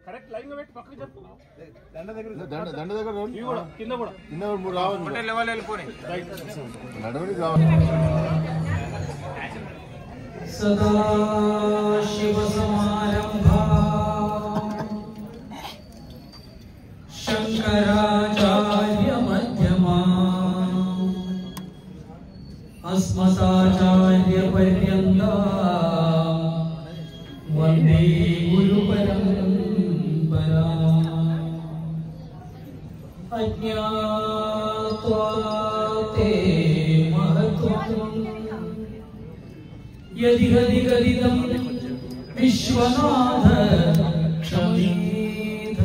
Correct line పెట్టి పక్కకి చెప్పు. దండ దగ్గర కింద కూడా మూడు రావాలి నడవడికి రావాలి. సదా శివ సమారంభా శంకరాచార్య మధ్యమా అస్మదాచార్య పర్యంతా వందే గురు పరంపరా. అజ్ఞాత్వా తే మహత్వం యదిహదిగదిదం విశ్వనాథ క్షమేధ.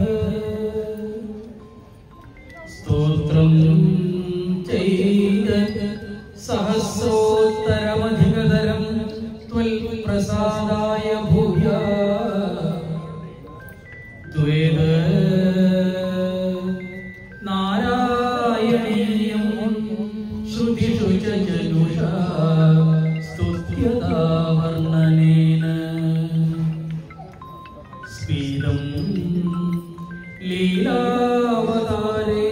స్తోత్రం చైతన్య సహస్రోత్తరమధికధరం త్వల్ ప్రసాదాయ భూయా త్వేద నారాయణీయం శృతిషు చ జనుషా స్తుత్యతా వర్ణనేన. స్ఫీరం లీలావతారే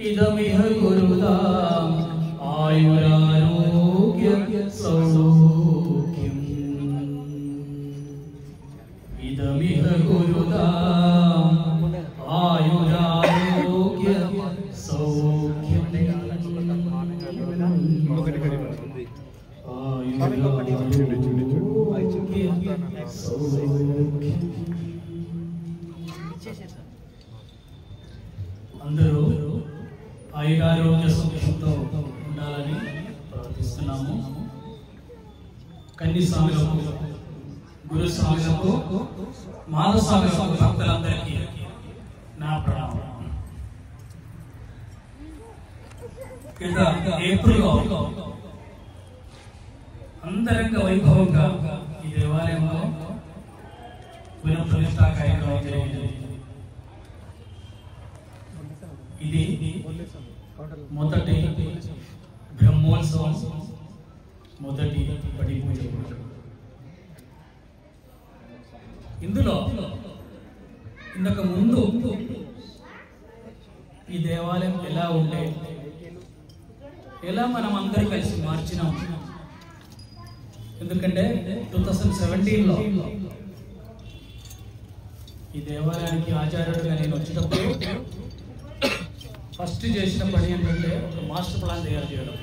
ఇదమిహ గురుదాం ఆయురారోగ్య సౌఖ్యం. ఇదమిహ గురుదాం ఆయురారోగ్య సౌఖ్యం. అందరూ ఆయురారోగ్య సౌఖ్యంతో ఉండాలని ప్రార్థిస్తున్నాము. కన్ని స్వాములకు, గురు స్వాములకు, మాధవ స్వాములకు, భక్తులందరికీ నా ప్రణామం. గత ఏప్రిల్లో అంతరంగ వైభవంగా ఈ దేవాలయంలో పునఃప్రతిష్ఠా కార్యక్రమం జరిగింది. ఇది మొదటి బ్రహ్మోత్సవం, మొదటి పడి పూజ. ఇందులో ఇంతకు ముందు ఈ దేవాలయం ఎలా ఉండే, ఎలా మనం అందరూ కలిసి మార్చినాం. ఎందుకంటే 2017లో ఈ దేవాలయానికి ఆచార్యుడిగా నేను వచ్చేటప్పుడు ఫస్ట్ చేసిన పని ఏంటంటే ఒక మాస్టర్ ప్లాన్ తయారు చేయడం.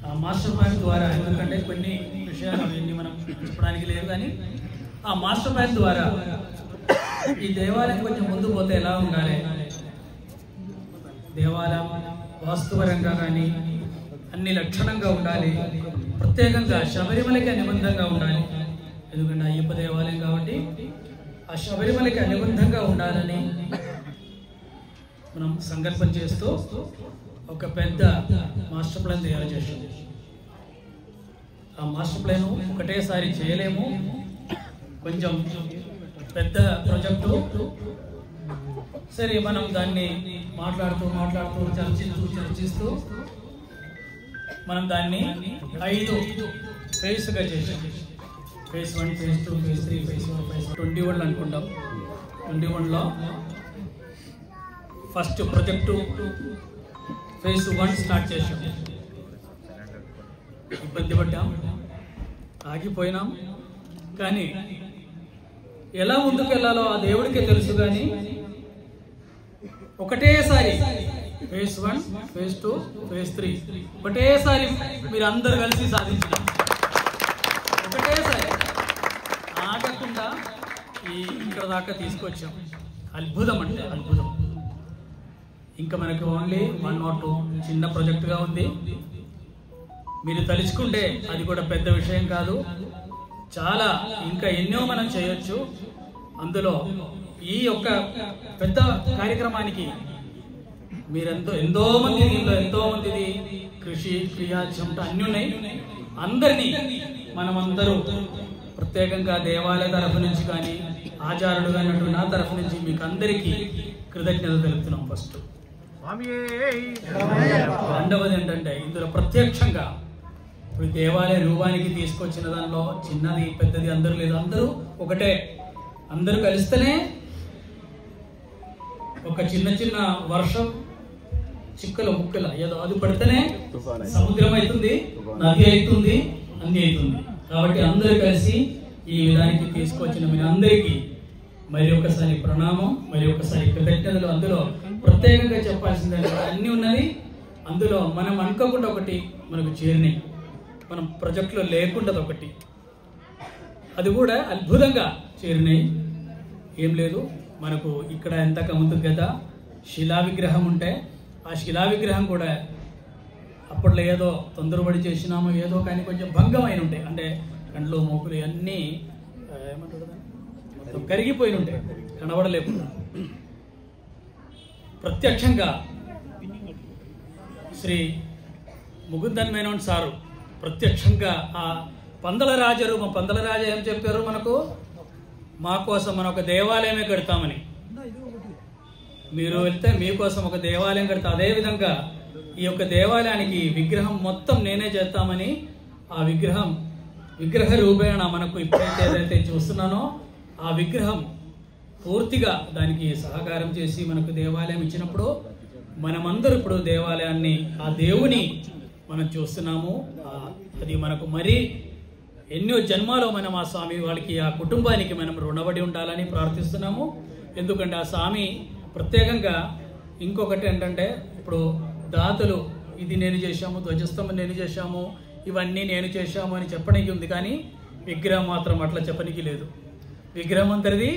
ఆ మాస్టర్ ప్లాన్ ద్వారా, ఎందుకంటే కొన్ని విషయాలు అవన్నీ మనం చెప్పడానికి లేదు, కానీ ఆ మాస్టర్ ప్లాన్ ద్వారా ఈ దేవాలయం కొంచెం ముందు పోతే ఎలా ఉండాలి, దేవాలయం వాస్తుపరంగా కానీ అన్ని లక్షణంగా ఉండాలి, ప్రత్యేకంగా శబరిమలకి అనుబంధంగా ఉండాలి. ఎందుకంటే అయ్యప్ప దేవాలయం కాబట్టి ఆ శబరిమలకి అనుబంధంగా ఉండాలని మనం సంకల్పం చేస్తూ ఒక పెద్ద మాస్టర్ ప్లాన్ తయారు చేసింది. ఆ మాస్టర్ ప్లాన్ ఒకటేసారి చేయలేము, కొంచెం పెద్ద ప్రాజెక్టు. సరే, మనం దాన్ని మాట్లాడుతూ చర్చిస్తూ మనం దాన్ని 5 ఫేజ్గా చేసాం. Phase 1, phase 2, phase 3, phase 4, phase 21 అనుకుంటాం. 21లో ఫస్ట్ ప్రాజెక్టు ఫేజ్ 1 స్టార్ట్ చేసాం. ఇబ్బంది పడ్డాం, ఆగిపోయినాం. కానీ ఎలా ముందుకు వెళ్ళాలో ఆ దేవుడికే తెలుసు. కానీ ఒకటేసారి ఫేజ్ 1, ఫేజ్ 2, ఫేజ్ 3 ఒకటేసారి మీరు అందరు కలిసి సాధించాం. ఒకటేసారి ఆగకుండా ఇక్కడ దాకా తీసుకొచ్చాం. అద్భుతం అంటే అద్భుతం. ఇంకా మనకి ఓన్లీ 1 or 2 చిన్న ప్రాజెక్టుగా ఉంది. మీరు తలుచుకుంటే అది కూడా పెద్ద విషయం కాదు. చాలా ఇంకా ఎన్నో మనం చేయొచ్చు. అందులో ఈ యొక్క పెద్ద కార్యక్రమానికి మీరెంతో ఎంతో మందిది కృషి, క్రియా, చెమట అన్నీ ఉన్నాయి. అందరినీ మనమందరూ ప్రత్యేకంగా దేవాలయ తరఫు నుంచి కానీ, ఆచార్యుడుగా నా తరఫు నుంచి మీకు అందరికీ కృతజ్ఞతలు తెలుపుతున్నాం. ఫస్ట్ రెండవది ఏంటంటే ఇందులో ప్రత్యక్షంగా ఇప్పుడు దేవాలయ రూపానికి తీసుకొచ్చిన దానిలో చిన్నది పెద్దది అందరూ లేదు, అందరూ ఒకటే. అందరూ కలిస్తేనే ఒక చిన్న చిన్న వర్షం చిక్కల ముక్కల ఏదో అది పడితేనే సముద్రం అవుతుంది, నది అవుతుంది, అన్ని అవుతుంది. కాబట్టి అందరూ కలిసి ఈ విధానికి తీసుకొచ్చిన మీ అందరికీ మరి ఒకసారి ప్రణామం, మరి ఒకసారి కృతజ్ఞతలు. అందులో ప్రత్యేకంగా చెప్పాల్సిందంటే అన్ని ఉన్నది. అందులో మనం అనుకోకుండా ఒకటి మనకు చేరినాయి, మనం ప్రాజెక్టులో లేకుండా ఒకటి, అది కూడా అద్భుతంగా చేరినాయి. ఏం లేదు, మనకు ఇక్కడ ఎంత ఉంటుంది కదా శిలా విగ్రహం ఉంటే ఆ శిలా విగ్రహం కూడా అప్పట్లో ఏదో తొందరపడి చేసినామో ఏదో కానీ కొంచెం భంగమైన ఉంటాయి. అంటే కండ్లు మూకులు అన్నీ ఏమంటారు మొత్తం కరిగిపోయి ఉంటాయి, కనబడలేకుండా. ప్రత్యక్షంగా శ్రీ ముకుందన్ మేనోన్ సారు ప్రత్యక్షంగా ఆ పందల రూపం, పందల రాజ ఏం చెప్పారు మనకు, మా కోసం మనం ఒక దేవాలయమే కడతామని. మీరు వెళ్తే మీకోసం ఒక దేవాలయం కడతా, అదేవిధంగా ఈ యొక్క దేవాలయానికి విగ్రహం మొత్తం నేనే చేస్తామని ఆ విగ్రహ రూపేణ మనకు ఇప్పుడైతే ఏదైతే చూస్తున్నానో ఆ విగ్రహం పూర్తిగా దానికి సహకారం చేసి మనకు దేవాలయం ఇచ్చినప్పుడు మనమందరూ ఇప్పుడు దేవాలయాన్ని ఆ దేవుని మనం చూస్తున్నాము. అది మనకు మరీ ఎన్నో జన్మాలో మనం ఆ స్వామి వాళ్ళకి ఆ కుటుంబానికి మనం రుణపడి ఉండాలని ప్రార్థిస్తున్నాము. ఎందుకంటే ఆ స్వామి ప్రత్యేకంగా ఇంకొకటి ఏంటంటే ఇప్పుడు దాతలు ఇది నేను చేశాము, ధ్వజస్తంభం నేను చేశాము, ఇవన్నీ నేను చేశాము అని చెప్పడానికి ఉంది, కానీ విగ్రహం మాత్రం అట్లా చెప్పనికి లేదు. విగ్రహం అందరిది,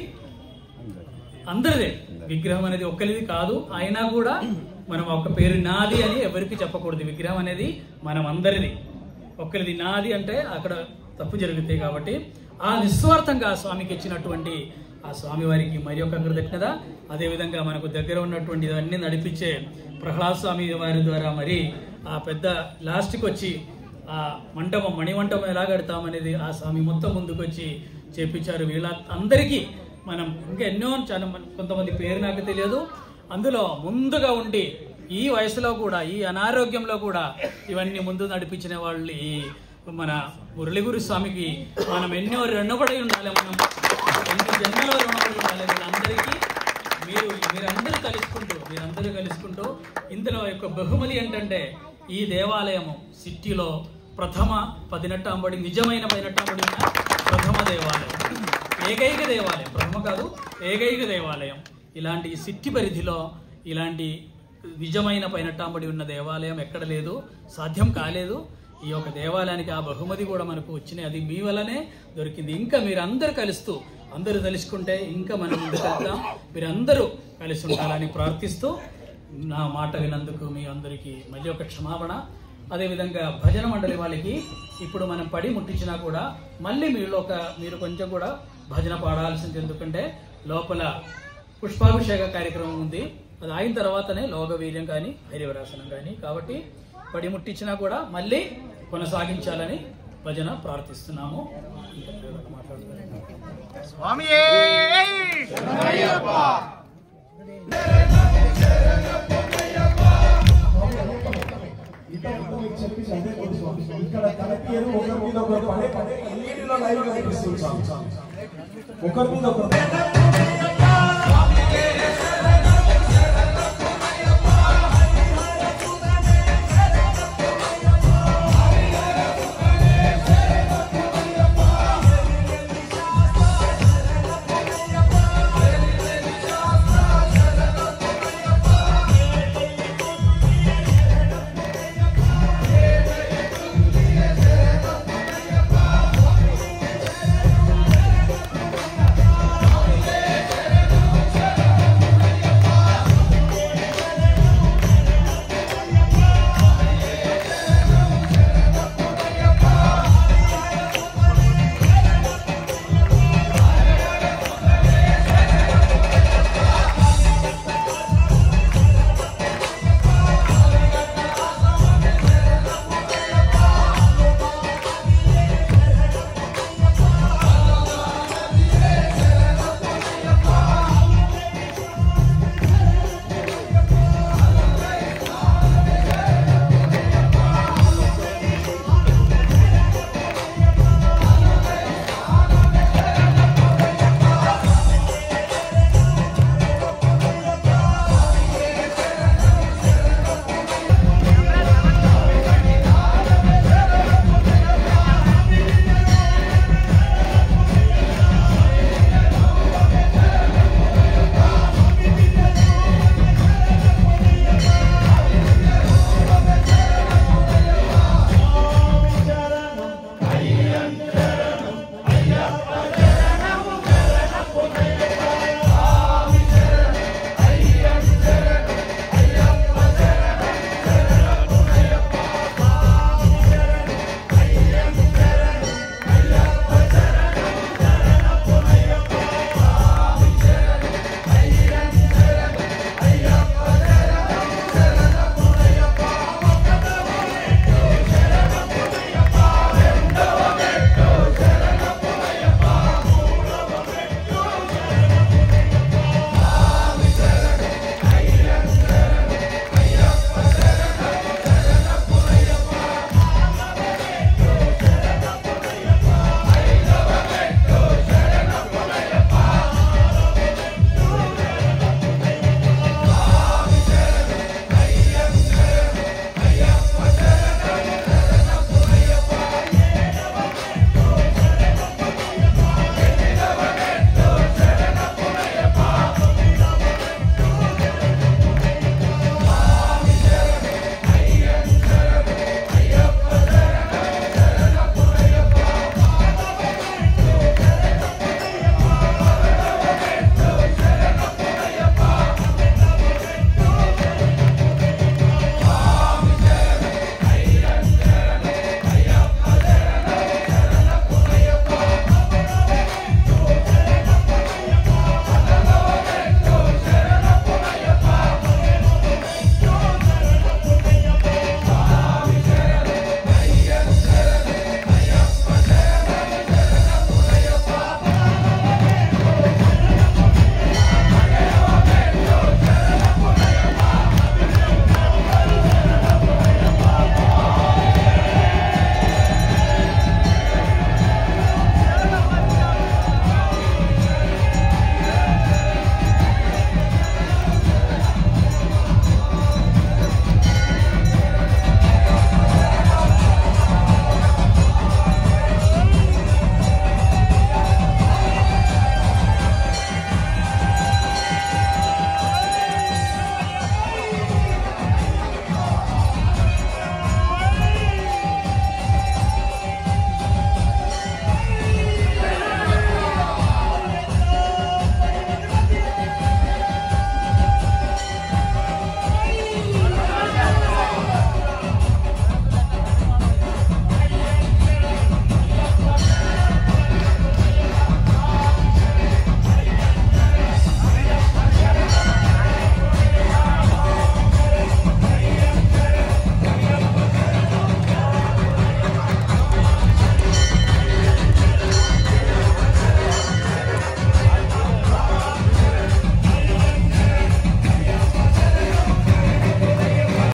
అందరిదే. విగ్రహం అనేది ఒక్కరిది కాదు. అయినా కూడా మనం ఒక పేరు నాది అని ఎవరికి చెప్పకూడదు. విగ్రహం అనేది మనం అందరిది, ఒక్కరిది నాది అంటే అక్కడ తప్పు జరుగుతాయి. కాబట్టి ఆ నిస్వార్థంగా ఆ స్వామికి ఇచ్చినటువంటి ఆ స్వామి వారికి మరి ఒక కృతజ్ఞత. అదేవిధంగా మనకు దగ్గర ఉన్నటువంటి అన్ని నడిపించే ప్రహ్లాద్ స్వామి వారి ద్వారా మరి ఆ పెద్ద లాస్ట్కి వచ్చి ఆ మంటపం మణిమంటపం ఎలా కడతామనేది ఆ స్వామి మొత్తం ముందుకు వచ్చి చేపించారు. వీళ్ళ అందరికీ మనం ఇంకా ఎన్నో చాలా కొంతమంది పేరు నాకు తెలియదు, అందులో ముందుగా ఉండి ఈ వయసులో కూడా ఈ అనారోగ్యంలో కూడా ఇవన్నీ ముందు నడిపించిన వాళ్ళు ఈ మన మురళీగురు స్వామికి మనం ఎన్నో రుణపడి ఉండాలి, మనం ఎన్ని జన్మలో రుణపడి ఉండాలి. వీళ్ళందరికీ మీరందరూ కలుసుకుంటూ ఇందులో యొక్క బహుమతి ఏంటంటే ఈ దేవాలయము సిటీలో ప్రథమ 18 నిజమైన 18 ప్రథమ దేవాలయం, ఏకైక దేవాలయం, ప్రథమ కాదు ఏకైక దేవాలయం. ఇలాంటి సిట్టి పరిధిలో ఇలాంటి నిజమైన 18 ఉన్న దేవాలయం ఎక్కడ లేదు, సాధ్యం కాలేదు. ఈ యొక్క దేవాలయానికి ఆ బహుమతి కూడా మనకు వచ్చినాయి, అది మీ వల్లనే దొరికింది. ఇంకా మీరందరూ కలుస్తూ అందరూ తెలుసుకుంటే ఇంకా మనం ముందుకు వెళ్తాం. మీరందరూ కలిసి ఉండాలని ప్రార్థిస్తూ నా మాట వినందుకు మీ అందరికీ మళ్ళీ ఒక క్షమాపణ. అదేవిధంగా భజన మండలి వాళ్ళకి ఇప్పుడు మనం పడి ముట్టించినా కూడా మళ్ళీ మీరు కొంచెం కూడా భజన పాడాల్సింది, ఎందుకంటే లోపల పుష్పాభిషేక కార్యక్రమం ఉంది. అది అయిన తర్వాతనే లోకవీర్యం కానీ హరివరాసనం కానీ, కాబట్టి పడి ముట్టించినా కూడా మళ్ళీ కొనసాగించాలని భజన ప్రార్థిస్తున్నాము. ఇక్కడ కలెక్టర్ ఒకరి మీద ఒకరు పడే నీటిలో లైవ్ కనిపిస్తుంది, ఒకరి మీద ఒకరు